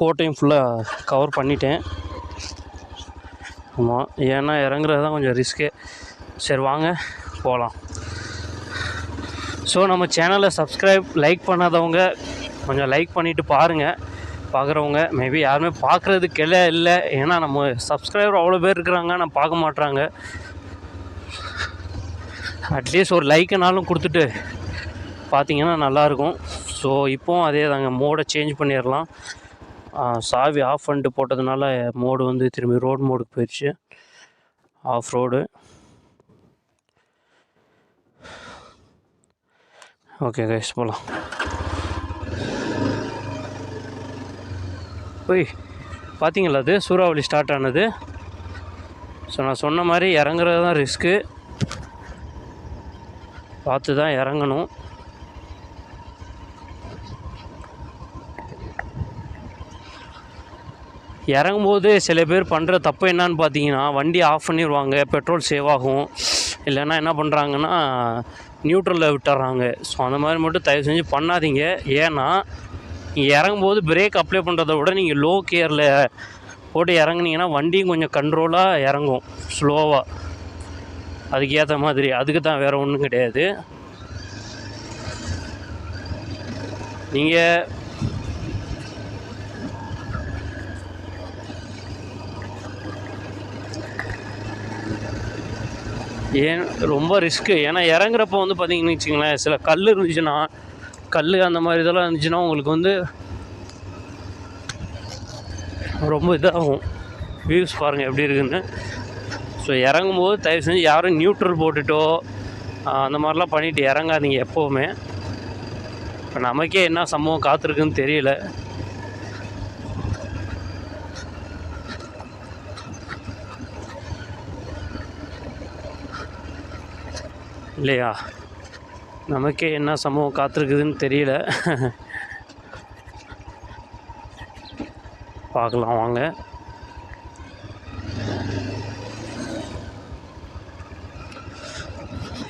கோட்டையும் ஃபுல்லாக கவர் பண்ணிட்டேன். ஆமாம், ஏன்னா இறங்குறது தான் கொஞ்சம் ரிஸ்க்கு. சரி வாங்க போகலாம். ஸோ நம்ம சேனலை சப்ஸ்கிரைப் லைக் பண்ணாதவங்க கொஞ்சம் லைக் பண்ணிவிட்டு பாருங்கள். பார்க்குறவங்க மேபி யாருமே பார்க்குறதுக்கு இல்லை, ஏன்னா நம்ம சப்ஸ்கிரைபர் அவ்வளோ பேர் இருக்கிறாங்க, நான் பார்க்க மாட்றாங்க. அட்லீஸ்ட் ஒரு லைக்குனாலும் கொடுத்துட்டு பார்த்தீங்கன்னா நல்லாயிருக்கும். ஸோ இப்போவும் அதே தாங்க, மோடை சேஞ்ச் பண்ணிடலாம். சாவி ஆஃப் பண்ணிட்டு போட்டதுனால மோடு வந்து திரும்பி ரோடு மோடுக்கு போயிடுச்சு, ஆஃப் ரோடு. ஓகே கைஸ், போகலாம். போய் பார்த்தீங்களா, அது சூறாவளி ஸ்டார்ட் ஆனது. ஸோ நான் சொன்ன மாதிரி இறங்குறது தான் ரிஸ்க்கு, பார்த்து தான் இறங்கணும். இறங்கும்போது சில பேர் பண்ணுற தப்பு என்னான்னு பார்த்தீங்கன்னா, வண்டி ஆஃப் பண்ணிடுவாங்க, பெட்ரோல் சேவ் ஆகும். இல்லைன்னா என்ன பண்ணுறாங்கன்னா நியூட்ரலில் விட்டுறாங்க. ஸோ அந்த மாதிரி மட்டும் தயவு செஞ்சு பண்ணாதீங்க. ஏன்னா நீங்கள் இறங்கும்போது பிரேக் அப்ளை பண்ணுறத விட நீங்கள் லோ கியரில் போட்டு இறங்குனீங்கன்னா வண்டியும் கொஞ்சம் கண்ட்ரோலாக இறங்கும், ஸ்லோவாக. அதுக்கு ஏற்ற மாதிரி, அதுக்கு தான், வேறு ஒன்றும் கிடையாது. நீங்கள் ஏன் ரொம்ப ரிஸ்க்கு, ஏன்னா இறங்குறப்போ வந்து பார்த்தீங்கன்னு வச்சுங்களேன், சில கல் இருந்துச்சுன்னா, கல் அந்த மாதிரி இதெல்லாம் இருந்துச்சுன்னா உங்களுக்கு வந்து ரொம்ப இதாகும். வியூஸ் பாருங்கள் எப்படி இருக்குதுன்னு. ஸோ இறங்கும்போது தயவு செஞ்சு யாரும் நியூட்ரல் போட்டுட்டோ அந்த மாதிரிலாம் பண்ணிவிட்டு இறங்காதீங்க எப்போவுமே. இப்போ நமக்கே என்ன சம்பவம் காத்திருக்குன்னு தெரியல. இல்லையா, நமக்கே என்ன சம்பவம் காத்திருக்குதுன்னு தெரியல. பார்க்கலாம் வாங்க.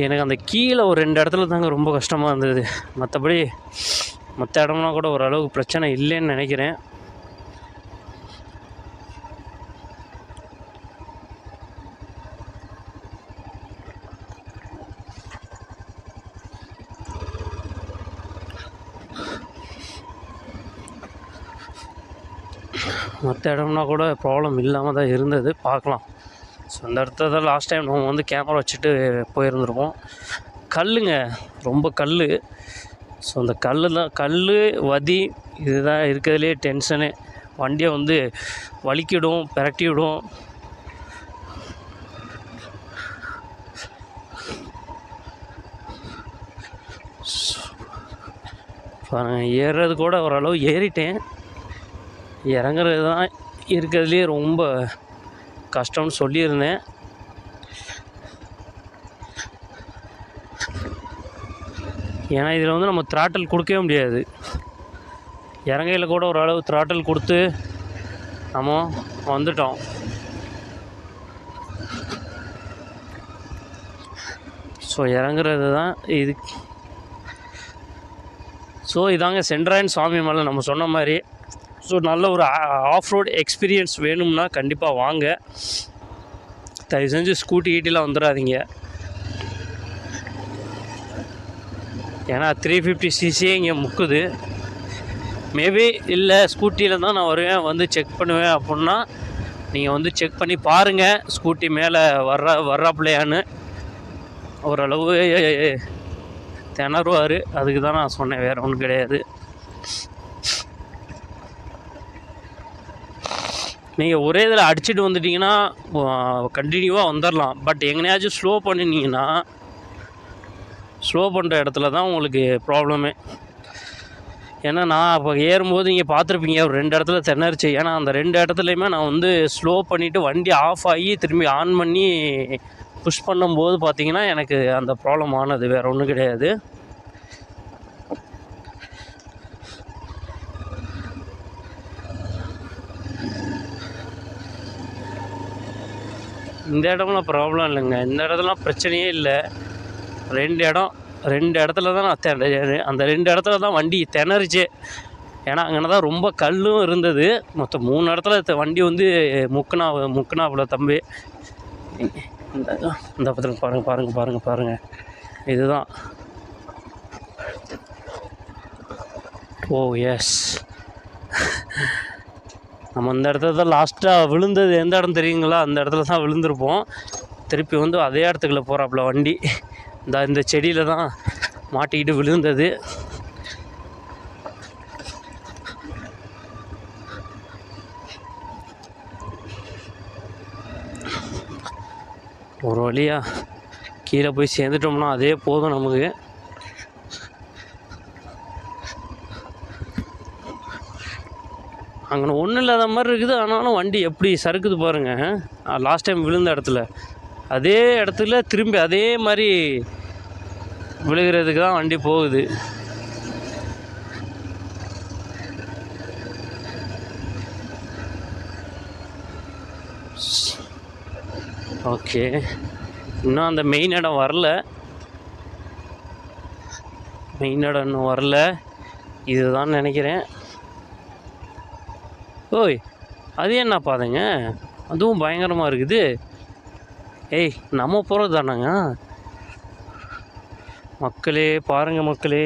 எனக்கு அந்த கீழே ஒரு 2 இடத்துல தாங்க ரொம்ப கஷ்டமாக இருந்தது. மற்றபடி மற்ற இடம்னா கூட ஓரளவுக்கு பிரச்சனை இல்லைன்னு நினைக்கிறேன். மற்ற இடம்னா கூட ப்ராப்ளம் இல்லாமல் தான் இருந்தது. பார்க்கலாம். ஸோ அந்த இடத்துல தான் லாஸ்ட் டைம் நம்ம வந்து கேமரா வச்சுட்டு போயிருந்துருவோம். கல்லுங்க, ரொம்ப கல். ஸோ அந்த கல் வதி இதுதான் இருக்கிறதுலே டென்ஷனு. வண்டியை வந்து வலிக்கிடும், பிரட்டி விடும். ஏறுறது கூட ஓரளவு ஏறிட்டேன். இறங்குறது தான் இருக்கிறதுலே ரொம்ப கஷ்டம்னு சொல்லியிருந்தேன். ஏன்னா இதில் வந்து நம்ம த்ராட்டில் கொடுக்கவே முடியாது. இறங்கையில் கூட ஓரளவு த்ராட்டில் கொடுத்து நம்ம வந்துட்டோம். ஸோ இறங்குறது தான் இது. ஸோ இதாங்க சென்ட்ராயன் சுவாமி மலை நம்ம சொன்ன மாதிரி. ஸோ நல்ல ஒரு ஆஃப் ரோட் எக்ஸ்பீரியன்ஸ் வேணும்னா கண்டிப்பாக வாங்க. தயவு செஞ்சு ஸ்கூட்டி கீட்டிலாம் வந்துடாதீங்க. ஏன்னா 350cc இங்கே முக்குது. மேபி இல்லை ஸ்கூட்டியில் தான் நான் வருவேன், வந்து செக் பண்ணுவேன் அப்படின்னா நீங்கள் வந்து செக் பண்ணி பாருங்கள் ஸ்கூட்டி மேலே வர்றாப்புலையான்னு. ஓரளவு திணறுவார், அதுக்கு தான் நான் சொன்னேன், வேறு ஒன்றும் கிடையாது. நீங்கள் ஒரே இதில் அடிச்சுட்டு வந்துட்டிங்கன்னா கண்டினியூவாக வந்துடலாம். பட் எங்கேயாச்சும் ஸ்லோ பண்ணினீங்கன்னா, ஸ்லோ பண்ணுற இடத்துல தான் உங்களுக்கு ப்ராப்ளமே. ஏன்னா நான் அப்போ ஏறும்போது நீங்கள் பார்த்துருப்பீங்க, ஒரு 2 இடத்துல திணறிச்சு. ஏன்னா அந்த 2 இடத்துலையுமே நான் வந்து ஸ்லோ பண்ணிவிட்டு வண்டி ஆஃப் ஆகி திரும்பி ஆன் பண்ணி புஷ் பண்ணும்போது பார்த்தீங்கன்னா எனக்கு அந்த ப்ராப்ளம் ஆனது, வேறு ஒன்றும் கிடையாது. இந்த இடம்லாம் ப்ராப்ளம் இல்லைங்க, இந்த இடத்துலாம் பிரச்சனையே இல்லை. 2 இடத்துல தான் நான் அந்த 2 இடத்துல தான் வண்டி திணறிச்சு. ஏன்னா அங்கே தான் ரொம்ப கல்லும் இருந்தது. மொத்தம் 3 இடத்துல வண்டி வந்து முக்குனாப்புல தம்பி. இந்த பக்கத்தில் பாருங்கள். இதுதான். ஓ எஸ், நம்ம இந்த இடத்துல தான் லாஸ்ட்டாக விழுந்தது. எந்த இடம் தெரியுங்களா? அந்த இடத்துல தான் விழுந்திருப்போம். திருப்பி வந்து அதே இடத்துக்குள்ள போகிறாப்புல வண்டி. இந்த செடியில் தான் மாட்டிக்கிட்டு விழுந்தது. ஒரு வழியாக கீழே போய் சேர்ந்துட்டோம்னா அதே போதும் நமக்கு. அங்கே ஒன்றும் இல்லாத மாதிரி இருக்குது. ஆனாலும் வண்டி எப்படி சறுக்குது பாருங்கள். லாஸ்ட் டைம் விழுந்த இடத்துல அதே இடத்துல திரும்பி அதே மாதிரி விழுகிறதுக்கு தான் வண்டி போகுது. ஓகே, இன்னும் அந்த மெயின் இடம் வரல. இதுதான் நினைக்கிறேன். ஓய், அது என்ன பாதைங்க? அதுவும் பயங்கரமாக இருக்குது. ஏய், நம்ம போகிறது தானாங்க மக்களே? பாருங்கள் மக்களே.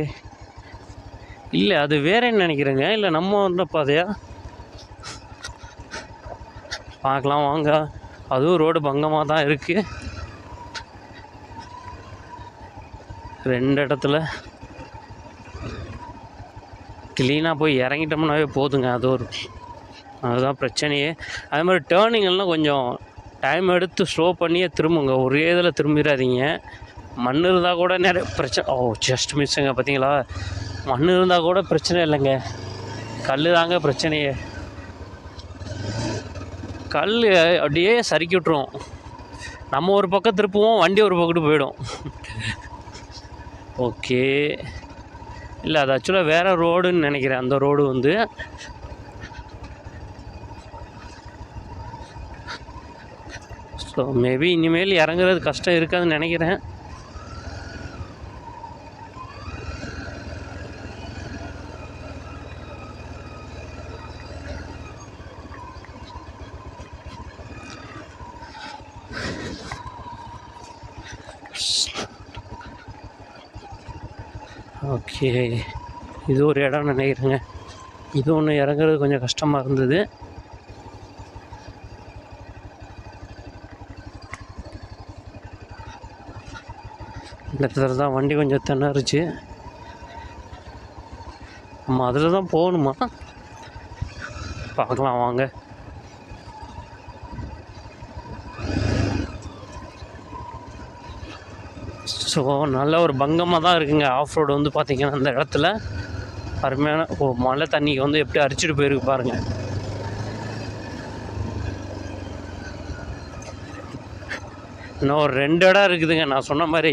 இல்லை, அது வேறேன்னு நினைக்கிறேங்க. இல்லை, நம்ம வந்த பாதையா? பார்க்கலாம் வாங்க. அதுவும் ரோடு பங்கமாக தான் இருக்குது. 2 இடத்துல க்ளீனாக போய் இறங்கிட்டோம்னாவே போதுங்க. அதுதான் பிரச்சனையே. அதே மாதிரி டேர்னிங்கெல்லாம் கொஞ்சம் டைம் எடுத்து ஸ்லோ பண்ணியே திரும்புங்க. ஒரே இதில் திரும்பிடாதீங்க. மண் இருந்தால் கூட நிறைய பிரச்சனை. ஜஸ்ட் மிஸ்ஸுங்க. பார்த்தீங்களா? மண் இருந்தால் கூட பிரச்சனை இல்லைங்க. கல் தாங்க பிரச்சனையே. கல் அப்படியே சறுக்கி விட்ருவோம். நம்ம ஒரு பக்கம் திருப்புவோம், வண்டி ஒரு பக்கத்து போயிடும். ஓகே, இல்லை அது ஆக்சுவலாக வேறு ரோடுன்னு நினைக்கிறேன். அந்த ரோடு வந்து ஸோ மேபி இனிமேல் இறங்குறது கஷ்டம் இருக்காதுன்னு நினைக்கிறேன். ஓகே, இது ஒரு இடம் நினைக்கிறேங்க. இது ஒன்று இறங்குறது கொஞ்சம் கஷ்டமாக இருந்தது. இந்த இடத்துல தான் வண்டி கொஞ்சம் திணறுச்சு. நம்ம அதில் தான் போகணுமா? பார்க்கலாம் வாங்க. ஸோ நல்ல ஒரு பங்கமாக தான் இருக்குங்க. ஆஃப் ரோடு வந்து பார்த்திங்கன்னா அந்த இடத்துல அருமையான மழை தண்ணிக்கு வந்து எப்படி அரிச்சிட்டு போயிருக்கு பாருங்கள். இன்னும் ஒரு 2 இடம் இருக்குதுங்க. நான் சொன்ன மாதிரி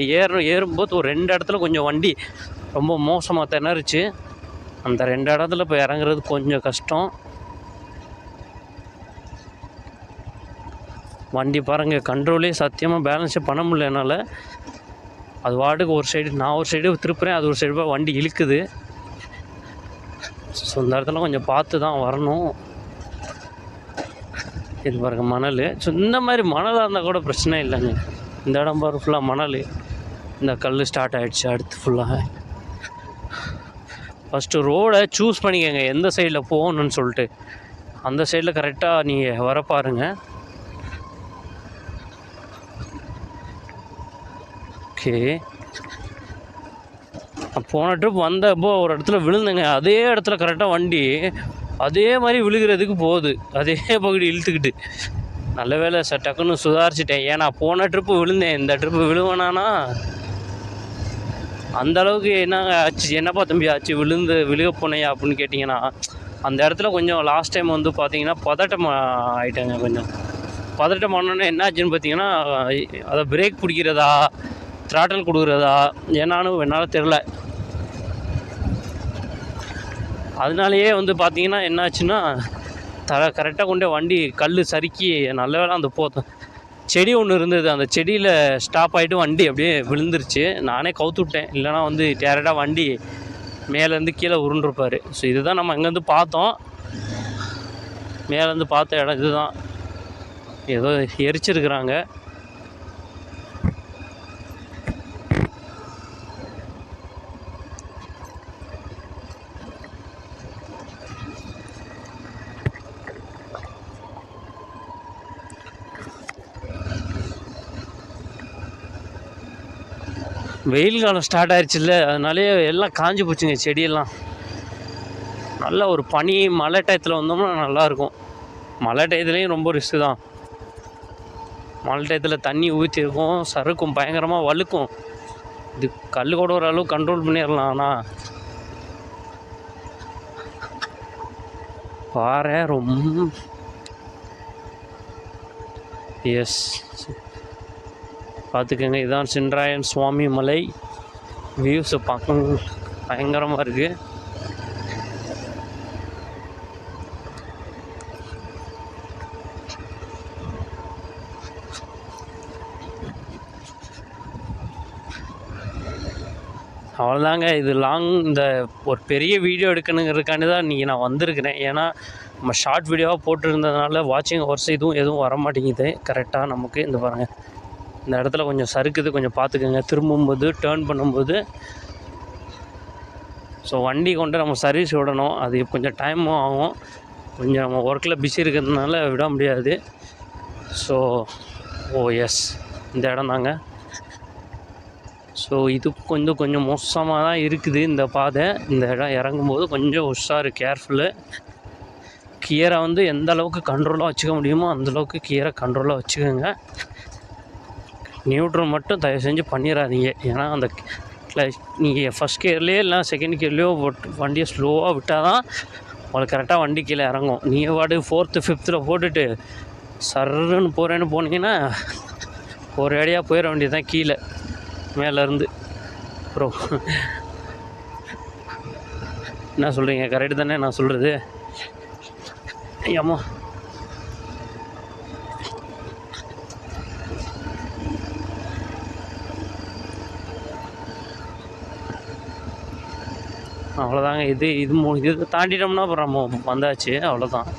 ஏறும்போது ஒரு 2 இடத்துல கொஞ்சம் வண்டி ரொம்ப மோசமாக திணறுச்சு. அந்த 2 இடத்துல இப்போ இறங்குறது கொஞ்சம் கஷ்டம். வண்டி பாருங்கள், கண்ட்ரோலே சத்தியமாக பேலன்ஸே பண்ண முடியல என்னால். அது வாட்டுக்கு ஒரு சைடு, நான் ஒரு சைடு திருப்புறேன், அது ஒரு சைடு போய் வண்டி இழுக்குது. ஸோ இந்த இடத்துல கொஞ்சம் பார்த்து தான் வரணும். இது பாருங்க மணல். ஸோ இந்த மாதிரி மணலாக இருந்தால் கூட பிரச்சனை இல்லைங்க. இந்த இடம் பாரு ஃபுல்லாக மணல். இந்த கல் ஸ்டார்ட் ஆகிடுச்சு. அடுத்து ஃபுல்லாக ஃபஸ்ட்டு ரோடை சூஸ் பண்ணிக்கோங்க, எந்த சைடில் போகணுன்னு சொல்லிட்டு. அந்த சைடில் கரெக்டாக நீங்கள் வர பாருங்கள். ஓகே, போன ட்ரிப் வந்தப்போ ஒரு இடத்துல விழுந்தேங்க. அதே இடத்துல கரெக்டாக வண்டி அதே மாதிரி விழுகிறதுக்கு போகுது, அதே பகுதி இழுத்துக்கிட்டு. நல்ல வேலை சார், டக்குன்னு சுதாரிச்சிட்டேன். ஏன்னா போன ட்ரிப்பு விழுந்தேன், இந்த ட்ரிப்பு விழுவேனானா அந்தளவுக்கு என்னங்க ஆச்சு, என்னப்பா தம்பி ஆச்சு, விழுக போனேயா அப்படின்னு கேட்டிங்கன்னா, அந்த இடத்துல கொஞ்சம் லாஸ்ட் டைம் வந்து பார்த்திங்கன்னா பதட்டம் ஆகிட்டேங்க. கொஞ்சம் பதட்டம் ஆனோன்னே என்ன ஆச்சுன்னு பார்த்தீங்கன்னா, அதை பிரேக் பிடிக்கிறதா த்ராட்டல் கொடுக்குறதா என்னான்னு என்னால் தெரில. அதனாலேயே வந்து பார்த்திங்கன்னா என்னாச்சுன்னா கரெக்டாக கொண்டே வண்டி கல் சறுக்கி, நல்ல வேலை அந்த செடி ஒன்று இருந்தது, அந்த செடியில் ஸ்டாப் ஆகிட்டு வண்டி அப்படியே விழுந்துருச்சு. நானே கவுத்து விட்டேன், இல்லைனா வந்து டேரெக்டாக வண்டி மேலேருந்து கீழே உருண்டிருப்பார். ஸோ இதுதான் நம்ம அங்கேருந்து பார்த்தோம். மேலேருந்து பார்த்த இடம் இதுதான். ஏதோ எரிச்சிருக்கிறாங்க. வெயில் காலம் ஸ்டார்ட் ஆயிடுச்சுல்ல, அதனாலே எல்லாம் காஞ்சி போச்சுங்க செடியெல்லாம். நல்ல ஒரு பனி மழை டயத்தில் வந்தோம்னா நல்லாயிருக்கும். மழை டயத்துலேயும் ரொம்ப ரிஸ்க்கு தான். மழை டயத்தில் தண்ணி ஊற்றிருக்கும், சறுக்கும், பயங்கரமாக வழுக்கும். இது கல் கூட ஓரளவு கண்ட்ரோல் பண்ணிடலாம். ஆனால் பாறை ரொம்ப எஸ் பார்த்துக்கோங்க. இதுதான் சென்றாயன் சுவாமி மலை. வியூஸை பார்க்க பயங்கரமாக இருக்குது. அவ்வளோதாங்க. இது இந்த ஒரு பெரிய வீடியோ எடுக்கணுங்கிறதுக்காண்டி தான் இன்றைக்கி நான் வந்திருக்கிறேன். ஏன்னா நம்ம ஷார்ட் வீடியோவாக போட்டுருந்ததுனால வாட்சிங் ஹவர்ஸ் எதுவும் வர மாட்டேங்குது கரெக்டாக நமக்கு. இந்த பாருங்கள், இந்த இடத்துல கொஞ்சம் சறுக்குது, கொஞ்சம் பார்த்துக்கோங்க. திரும்பும்போது டேர்ன் பண்ணும்போது. ஸோ வண்டி கொண்டு நம்ம சர்வீஸ் விடணும், அது கொஞ்சம் டைமும் ஆகும். கொஞ்சம் நம்ம ஒர்க்கில் பிஸி இருக்கிறதுனால விட முடியாது. ஸோ எஸ் இந்த இடம் தாங்க. ஸோ இது கொஞ்சம் மோசமாக தான் இருக்குது இந்த பாதை. இந்த இடம் இறங்கும்போது கொஞ்சம் உஷாரு, கேர்ஃபுல்லு. கியரை எந்த அளவுக்கு கண்ட்ரோலாக வச்சுக்க முடியுமோ அந்தளவுக்கு கியரை கண்ட்ரோலாக வச்சுக்கோங்க. நியூட்ரல் மட்டும் தயவு செஞ்சு பண்ணிடாதீங்க. ஏன்னா அந்த நீங்கள் ஃபஸ்ட் கியர்லேயே இல்லை செகண்ட் கியர்லேயோ வண்டியை ஸ்லோவாக விட்டால் தான் உங்களுக்கு கரெக்டாக வண்டி கீழே இறங்கும். நீங்கள் வாடு 4th 5th போட்டுட்டு சர்ன்னு போனீங்கன்னா ஒரு அடியாக போயிட வேண்டியது தான் கீழே மேலேருந்து. அப்புறம் என்ன சொல்கிறீங்க? கரெக்டு தானே நான் சொல்கிறது? ஐயம்மா, அவ்வளோதாங்க. இது தாண்டிட்டோம்னா அப்புறம் நம்ம வந்தாச்சு, அவ்வளோதான்.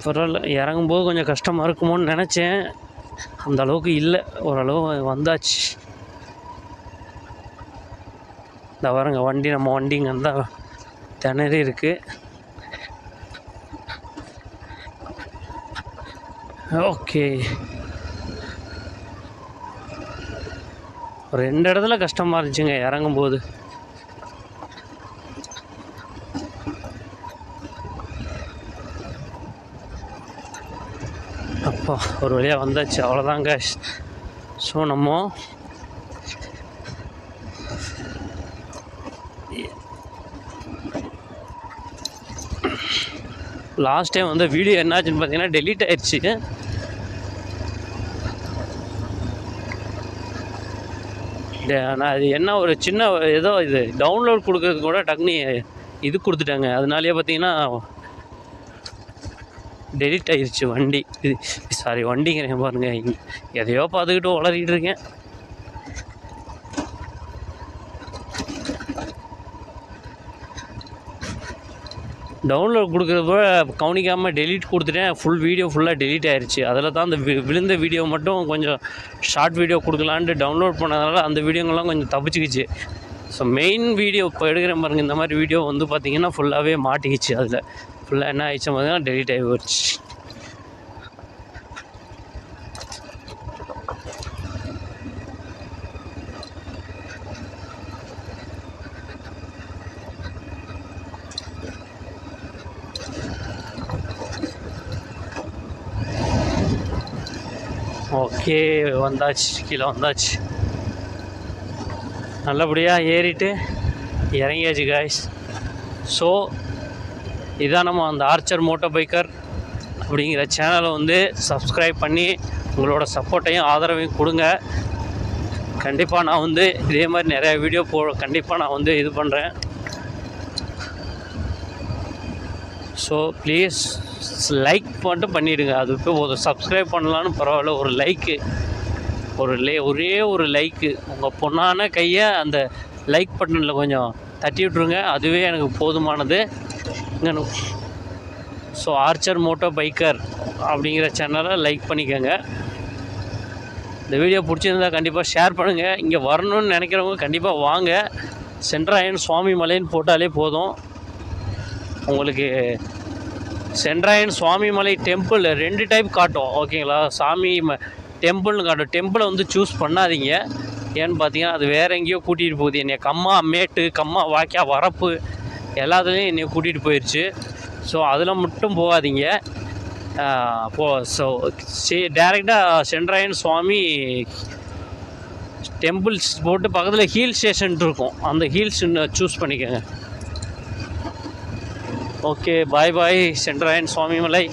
பரவாயில்ல, இறங்கும்போது கொஞ்சம் கஷ்டமாக இருக்குமோன்னு நினச்சேன். அந்த அளவுக்கு இல்லை, ஓரளவு வந்தாச்சு. இந்த வரங்க வண்டி, நம்ம வண்டிங்க இருந்தால் திணறி இருக்குது. ஓகே, 2 இடத்துல கஷ்டமாக இருந்துச்சுங்க இறங்கும்போது. அப்பா ஒரு வழியாக வந்தாச்சு, அவ்வளோதாங்க. ஸோ நம்ம லாஸ்ட் டைம் வீடியோ என்னாச்சுன்னு பார்த்தீங்கன்னா டெலீட் ஆயிடுச்சு. நான் அது என்ன ஒரு சின்ன ஏதோ இது டவுன்லோட் கொடுக்கறதுக்கு கூட டக்குனு இது கொடுத்துட்டாங்க. அதனாலேயே பார்த்தீங்கன்னா டெலிட் ஆயிடுச்சு வண்டி. சாரி வண்டிங்கிறேன் பாருங்கள், எதையோ பார்த்துக்கிட்டு வளரிக்கிட்டு இருக்கேன். டவுன்லோட் கொடுக்குறப்ப கவனிக்காமல் டெலீட் கொடுத்துட்டேன். ஃபுல் வீடியோ ஃபுல்லாக டெலீட் ஆயிடுச்சு. அதில் தான் அந்த விழுந்த வீடியோ மட்டும் கொஞ்சம் ஷார்ட் வீடியோ கொடுக்கலான்ட்டு டவுன்லோட் பண்ணதுனால அந்த வீடியோங்கள்லாம் கொஞ்சம் தப்பிச்சிக்கிச்சு. ஸோ மெயின் வீடியோ இப்போ எடுக்கிறேன் பாருங்கள், இந்த மாதிரி வீடியோ பார்த்திங்கன்னா ஃபுல்லாகவே மாட்டிக்கிச்சு. அதில் ஃபுல்லாக என்ன ஆயிடுச்சு பார்த்தீங்கன்னா டெலீட் ஆகி போச்சு. ஓகே, வந்தாச்சு, கீழே வந்தாச்சு. நல்லபடியாக ஏறிட்டு இறங்கியாச்சு காய்ஸ். ஸோ இதான் நம்ம அந்த ஆர்ச்சர் மோட்டோ பைக்கர் அப்படிங்கிற சேனலை சப்ஸ்கிரைப் பண்ணி உங்களோட சப்போர்ட்டையும் ஆதரவையும் கொடுங்க. கண்டிப்பாக நான் இதே மாதிரி நிறையா வீடியோ கண்டிப்பாக நான் இது பண்ணுறேன். ஸோ ப்ளீஸ் லைக் மட்டும் பண்ணிவிடுங்க. அது இப்போ ஒரு சப்ஸ்கிரைப் பண்ணலான்னு பரவாயில்ல, ஒரு லைக்கு ஒரே ஒரு லைக்கு உங்கள் பொண்ணான கையை அந்த லைக் பட்டனில் கொஞ்சம் தட்டி விட்ருங்க. அதுவே எனக்கு போதுமானது. ஸோ ஆர்ச்சர் மோட்டோ பைக்கர் அப்படிங்கிற சேனலை லைக் பண்ணிக்கோங்க. இந்த வீடியோ பிடிச்சிருந்தால் கண்டிப்பாக ஷேர் பண்ணுங்கள். இங்கே வரணும்னு நினைக்கிறவங்க கண்டிப்பாக வாங்க. சென்ட்ராயன் சுவாமி மலைன்னு போட்டாலே போதும். உங்களுக்கு சென்ட்ராயன் சுவாமி மலை டெம்பிள் 2 டைப் காட்டும். ஓகேங்களா? சாமி டெம்பிள்னு காட்டும். டெம்பிளை வந்து சூஸ் பண்ணாதீங்க. ஏன்னு பார்த்தீங்கன்னா அது வேறு எங்கேயோ கூட்டிகிட்டு போகுது. என்னை கம்மா மேட்டு, கம்மா வாய்க்கா, வரப்பு எல்லாத்துலேயும் என்னை கூட்டிகிட்டு போயிடுச்சு. ஸோ அதில் மட்டும் போகாதீங்க. ஸோ டேரெக்டாக சென்ட்ராயன் சுவாமி டெம்பிள்ஸ் போட்டு பக்கத்தில் ஹில் ஸ்டேஷன் இருக்கும். அந்த ஹில்ஸ் சூஸ் பண்ணிக்கோங்க. ஓகே, பாய் பாய் சென்ட்ராயன் சுவாமி மலை.